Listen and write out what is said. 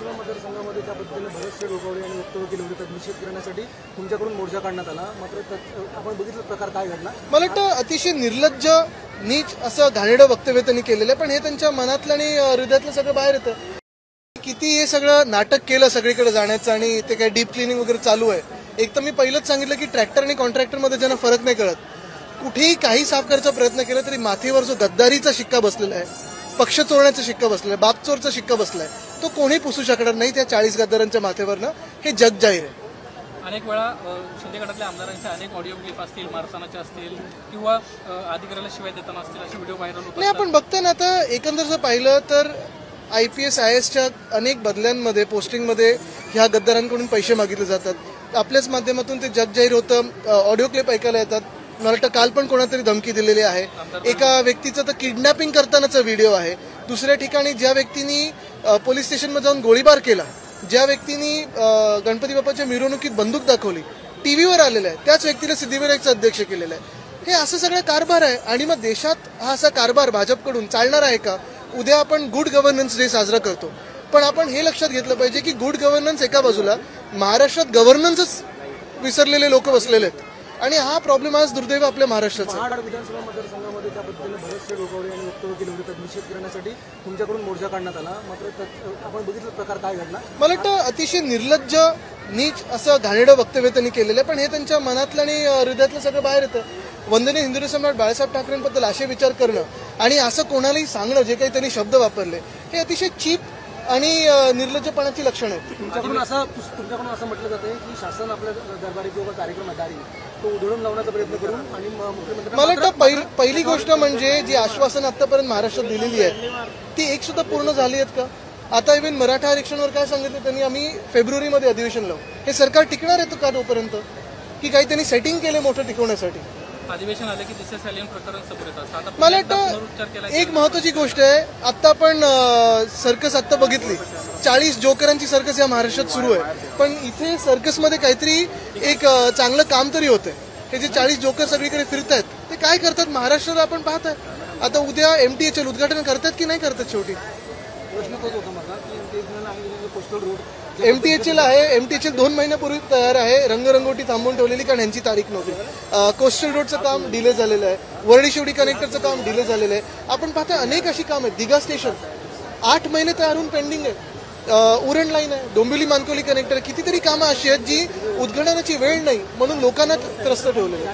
विधानसभा मतदारसंघामध्ये ज्या पद्धतीने बरेचसे लोकांनी आणि वक्तव्य केले होते त्याचा निषेध करण्यासाठी तुमच्याकडून मोर्चा काढण्यात आला, मात्र आपण बघितलं प्रकार काय घडला? मला वाटतं अतिशय निर्लज्ज नीच असं घाणेरडं वक्तव्य त्यांनी केलेलं आहे, पण हे त्यांच्या मनातलं आणि हृदयातलं सगळं बाहेर येतं. किती हे सगळं नाटक केलं सगळीकडे जाण्याचं आणि ते काय डीप क्लिनिंग वगैरे चालू आहे. एक तर मी पहिलंच सांगितलं की ट्रॅक्टर आणि कॉन्ट्रॅक्टरमध्ये ज्यांना फरक नाही कळत, कुठेही काही साफ करायचा प्रयत्न केला तरी माथेवर जो गद्दारीचा शिक्का बसलेला आहे, पक्ष चोरण्याचा शिक्का बसलेला आहे, बाप चोरचा शिक्का बसलाय, तो कोणी पुसू शकणार नाही त्या 40 गद्दारांच्या माथेवरनं. हे जग जाहीर आहे. अनेक वेळा शिंदे गटातल्या आमदारांचे अनेक ऑडिओ क्लिप असतील, मारतानाचे असतील किंवा अधिकाऱ्याला शिवाय देताना असतील असे व्हिडिओ व्हायरल होतात. नाही, आपण बघतोय ना आता एकंदर जर पाहिलं तर IPS IASच्या अनेक बदल्यांमध्ये पोस्टिंगमध्ये ह्या गद्दारांकडून पैसे मागितले जातात. आपल्याच माध्यमातून ते जग जाहीर होतं. ऑडिओ क्लिप ऐकायला येतात. मला वाटतं काल पण कोणातरी धमकी दिलेली आहे. एका व्यक्तीचं तर किडनॅपिंग करतानाचा व्हिडिओ आहे. दुसऱ्या ठिकाणी ज्या व्यक्तींनी पोलीस स्टेशनमध्ये जाऊन गोळीबार केला, ज्या व्यक्तींनी गणपती बाप्पाच्या मिरवणुकीत बंदूक दाखवली, टीव्हीवर आलेलं आहे, त्याच व्यक्तीला सिद्धिविनायकचं अध्यक्ष केलेलं आहे. हे असं सगळं कारभार आहे. आणि मग देशात हा असा कारभार भाजपकडून चालणार आहे का? उद्या आपण गुड गव्हर्नन्स डे साजरा करतो, पण आपण हे लक्षात घेतलं पाहिजे की गुड गव्हर्नन्स एका बाजूला, महाराष्ट्रात गव्हर्नन्सच विसरलेले लोक बसलेले आहेत. आणि हा प्रॉब्लेम आज दुर्दैव आपल्या महाराष्ट्राचा. महाड विधानसभा मतदारसंघामध्ये ज्या पद्धतीने बरेचसे लोकांनी आणि वक्तव्य केले होते त्याचा निषेध करण्यासाठी तुमच्याकडून मोर्चा काढण्यात आला, मात्र आपण बघितलं प्रकार काय घडला? मला वाटतं अतिशय निर्लज्ज नीच असं घाणेरडं वक्तव्य त्यांनी केलेलं आहे, पण हे त्यांच्या मनातलं आणि हृदयातलं सगळं बाहेर येतं. वंदनीय हिंदू सम्राट बाळासाहेब ठाकरेंबद्दल असे विचार करणं आणि असं कोणालाही सांगणं, जे काही त्यांनी शब्द वापरले, हे अतिशय चीप आणि निर्लज्जपणाची लक्षणं आहेत. तुमच्याकडून असं म्हटलं जातं की शासन आपल्या दरबारी जो कार्यक्रम आहे दारी तो उधळून लावण्याचा प्रयत्न करून आणि मुख्यमंत्री. मला वाटतं पहिली गोष्ट म्हणजे जी आश्वासन आतापर्यंत महाराष्ट्रात दिलेली आहेत ती एक सुद्धा पूर्ण झाली आहेत का? आता इव्हन मराठा आरक्षणावर काय सांगितलं त्यांनी, आम्ही फेब्रुवारीमध्ये अधिवेशन लावू. हे सरकार टिकणार आहे का तोपर्यंत? की काही त्यांनी सेटिंग केले मोठं टिकवण्यासाठी? अधिवेशन आले की दिसे सॅलियन प्रकरण समोर येतात. मला वाटतं एक महत्वाची गोष्ट आहे, आता आपण सर्कस आता बघितली, 40 जोकरांची सर्कस या महाराष्ट्रात सुरू आहे, पण इथे सर्कसमध्ये काहीतरी एक चांगलं काम तरी होतंय. हे जे 40 जोकर सगळीकडे फिरत आहेत ते काय करतात महाराष्ट्राला आपण पाहताय. आता उद्या MTHL उद्घाटन करतात की नाही करतात? शेवटी प्रश्न तोच होता माझा की कोस्टल रोड MTHL आहे. MTHL 2 महिन्यापूर्वी तयार आहे. रंगरंगोटी थांबवून ठेवलेली कारण यांची तारीख नव्हती. कोस्टल रोडचं काम डिले झालेलं आहे. वरळी शेवटी कनेक्टरचं काम डिले झालेलं आहे. आपण पाहता अनेक अशी काम आहेत. दिघा स्टेशन 8 महिने तयार होऊन पेंडिंग आहे. उरण लाईन आहे, डोंबिवली मानकोली कनेक्टर, कितीतरी कामं अशी आहेत जी उद्घाटनाची वेळ नाही म्हणून लोकांना त्रस्त ठेवलेली आहे.